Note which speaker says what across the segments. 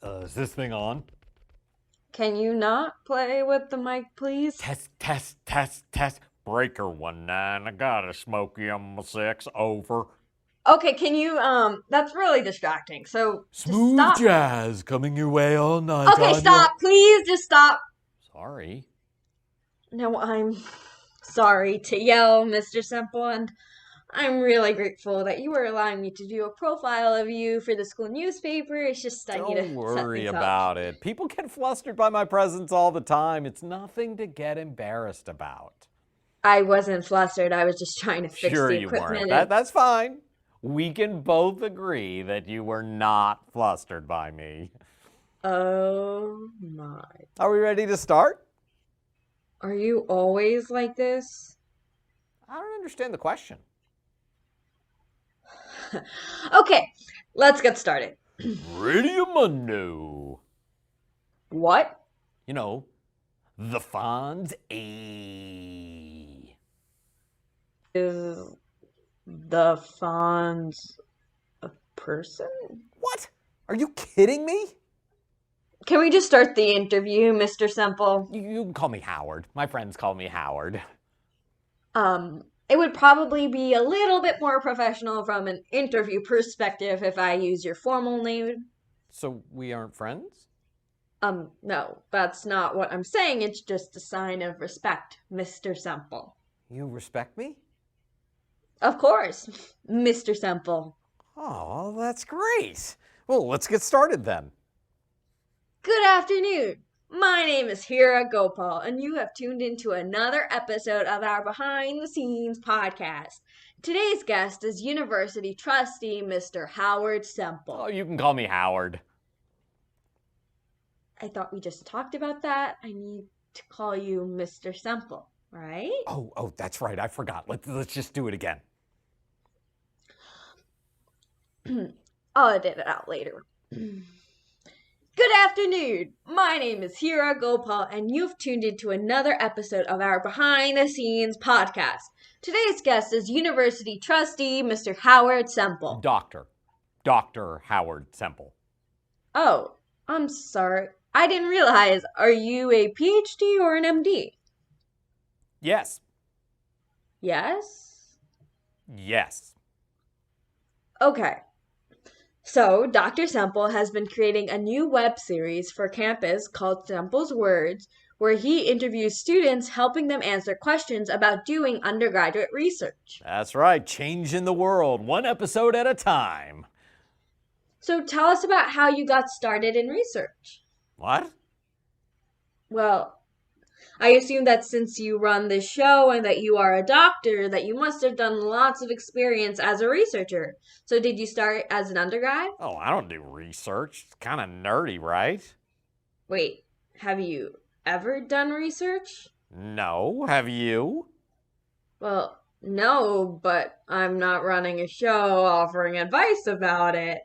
Speaker 1: Is this thing on?
Speaker 2: Can you not play with the mic, please?
Speaker 1: Test. Breaker 19. I got a Smokey on my 6. Over.
Speaker 2: Okay, can you, that's really distracting, so just
Speaker 1: Smooth
Speaker 2: stop.
Speaker 1: jazz coming your way all night
Speaker 2: Okay,
Speaker 1: on your...
Speaker 2: stop, please, just stop.
Speaker 1: Sorry.
Speaker 2: No, I'm sorry to yell, Mr. Simple, and I'm really grateful that you were allowing me to do a profile of you for the school newspaper. It's just I need to
Speaker 1: Don't
Speaker 2: set
Speaker 1: worry
Speaker 2: things up.
Speaker 1: about it. People get flustered by my presence all the time. It's nothing to get embarrassed about.
Speaker 2: I wasn't flustered, I was just trying to fix
Speaker 1: Sure
Speaker 2: the
Speaker 1: you weren't.
Speaker 2: equipment and
Speaker 1: That's fine. We can both agree that you were not flustered by me.
Speaker 2: oh my.
Speaker 1: Are we ready to start?
Speaker 2: Are you always like this?
Speaker 1: I don't understand the question.
Speaker 2: Okay, let's get started.
Speaker 1: Radiomundo.
Speaker 2: What?
Speaker 1: You know, the Fonz A.
Speaker 2: Is the Fonz a person?
Speaker 1: What? Are you kidding me?
Speaker 2: Can we just start the interview, Mr. Semple?
Speaker 1: You can call me Howard. My friends call me Howard.
Speaker 2: It would probably be a little bit more professional from an interview perspective if I use your formal name.
Speaker 1: So we aren't friends?
Speaker 2: No, that's not what I'm saying. It's just a sign of respect, Mr. Semple.
Speaker 1: You respect me?
Speaker 2: Of course, Mr. Semple.
Speaker 1: Oh, that's great. Well, let's get started then.
Speaker 2: Good afternoon. My name is Hira Gopal, and you have tuned into another episode of our Behind the Scenes podcast. Today's guest is University Trustee Mr. Howard Semple.
Speaker 1: Oh, you can call me Howard.
Speaker 2: I thought we just talked about that. I need to call you Mr. Semple, right?
Speaker 1: Oh, that's right. I forgot. Let's just do it again.
Speaker 2: I'll edit it out later. Good afternoon. My name is Hira Gopal, and you've tuned into another episode of our Behind the Scenes podcast. Today's guest is University Trustee Mr. Howard Semple.
Speaker 1: Dr. Howard Semple.
Speaker 2: Oh, I'm sorry. I didn't realize. Are you a PhD or an MD?
Speaker 1: Yes.
Speaker 2: Yes?
Speaker 1: Yes.
Speaker 2: Okay. So, Dr. Semple has been creating a new web series for campus called Semple's Words, where he interviews students helping them answer questions about doing undergraduate research.
Speaker 1: That's right. Changing the world, one episode at a time.
Speaker 2: So, tell us about how you got started in research.
Speaker 1: What?
Speaker 2: Well, I assume that since you run this show and that you are a doctor, that you must have done lots of experience as a researcher. So did you start as an undergrad?
Speaker 1: Oh, I don't do research. It's kind of nerdy, right?
Speaker 2: Wait, have you ever done research?
Speaker 1: No. Have you?
Speaker 2: Well, no, but I'm not running a show offering advice about it.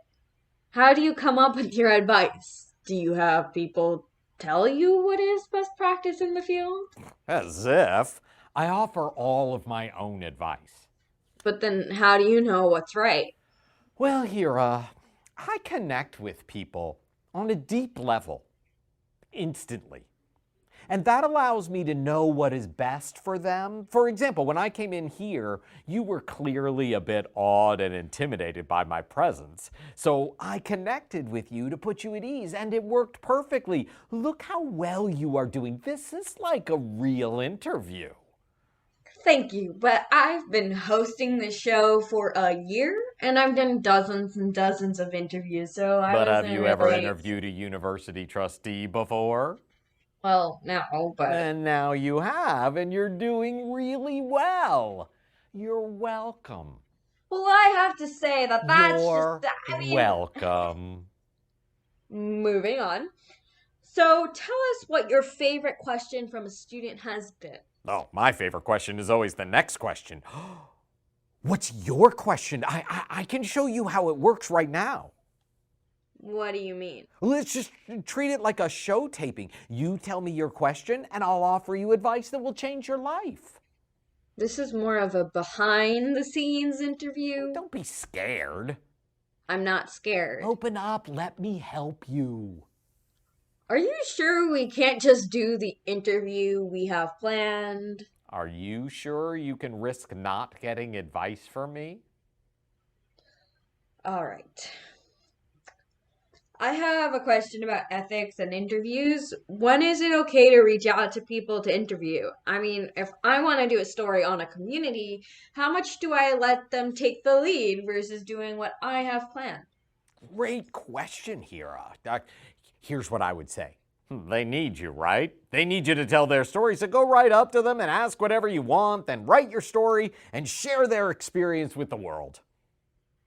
Speaker 2: How do you come up with your advice? Do you have people tell you what is best practice in the field?
Speaker 1: As if. I offer all of my own advice.
Speaker 2: But then how do you know what's right?
Speaker 1: Well, Hira, I connect with people on a deep level, instantly. And that allows me to know what is best for them. For example, when I came in here, you were clearly a bit awed and intimidated by my presence. So I connected with you to put you at ease, and it worked perfectly. Look how well you are doing. This is like a real interview.
Speaker 2: Thank you, but I've been hosting the show for a year, and I've done dozens and dozens of interviews, so I
Speaker 1: But have
Speaker 2: wasn't
Speaker 1: you ever
Speaker 2: really...
Speaker 1: interviewed a university trustee before?
Speaker 2: Well, no, but...
Speaker 1: And now you have, and you're doing really well. You're welcome.
Speaker 2: Well, I have to say that that's
Speaker 1: You're
Speaker 2: just... I mean...
Speaker 1: welcome.
Speaker 2: Moving on. So, tell us what your favorite question from a student has been.
Speaker 1: Oh, my favorite question is always the next question. What's your question? I can show you how it works right now.
Speaker 2: What do you mean?
Speaker 1: Let's just treat it like a show taping. You tell me your question, and I'll offer you advice that will change your life.
Speaker 2: This is more of a behind-the-scenes interview.
Speaker 1: Don't be scared.
Speaker 2: I'm not scared.
Speaker 1: Open up. Let me help you.
Speaker 2: Are you sure we can't just do the interview we have planned?
Speaker 1: Are you sure you can risk not getting advice from me?
Speaker 2: All right. I have a question about ethics and interviews. When is it okay to reach out to people to interview? I mean, if I want to do a story on a community, how much do I let them take the lead versus doing what I have planned?
Speaker 1: Great question, Hira. Here's what I would say. They need you, right? They need you to tell their story, so go right up to them and ask whatever you want, then write your story and share their experience with the world.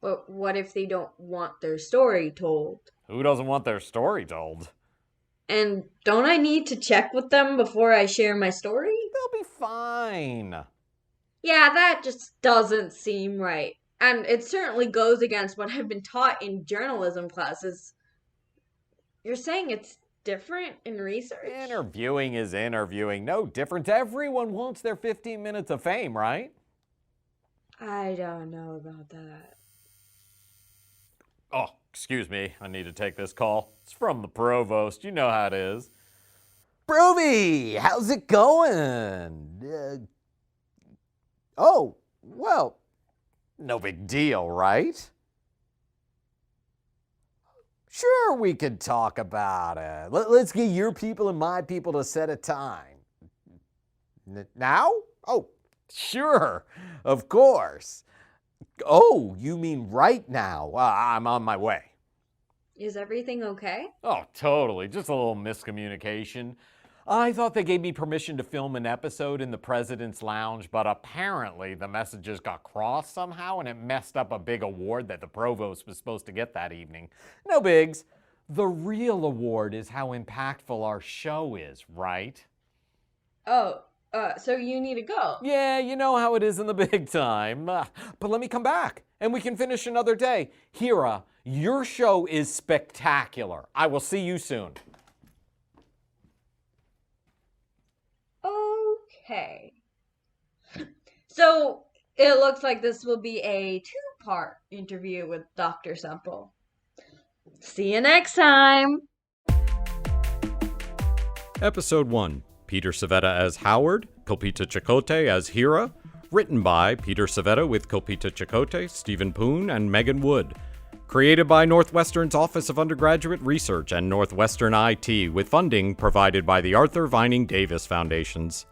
Speaker 2: But what if they don't want their story told?
Speaker 1: Who doesn't want their story told?
Speaker 2: And don't I need to check with them before I share my story?
Speaker 1: They'll be fine.
Speaker 2: Yeah, that just doesn't seem right. And it certainly goes against what I've been taught in journalism classes. You're saying it's different in research?
Speaker 1: Interviewing is interviewing. No different. Everyone wants their 15 minutes of fame, right?
Speaker 2: I don't know about that.
Speaker 1: Oh, excuse me. I need to take this call. It's from the Provost. You know how it is. Provy, how's it going? Well, no big deal, right? Sure, we could talk about it. Let's get your people and my people to set a time. Now? Oh, sure, of course. Oh, you mean right now? I'm on my way.
Speaker 2: Is everything okay?
Speaker 1: Oh, totally. Just a little miscommunication. I thought they gave me permission to film an episode in the President's Lounge, but apparently the messages got crossed somehow and it messed up a big award that the Provost was supposed to get that evening. No bigs. The real award is how impactful our show is, right?
Speaker 2: Oh, so you need to go.
Speaker 1: Yeah, you know how it is in the big time. But let me come back and we can finish another day. Hira, your show is spectacular. I will see you soon.
Speaker 2: Okay. So it looks like this will be a two-part interview with Dr. Semple. See you next time.
Speaker 3: Episode 1. Peter Civetta as Howard, Kalpita Chakotay as Hira. Written by Peter Civetta with Kalpita Chakotay, Stephen Poon, and Megan Wood. Created by Northwestern's Office of Undergraduate Research and Northwestern IT with funding provided by the Arthur Vining Davis Foundations.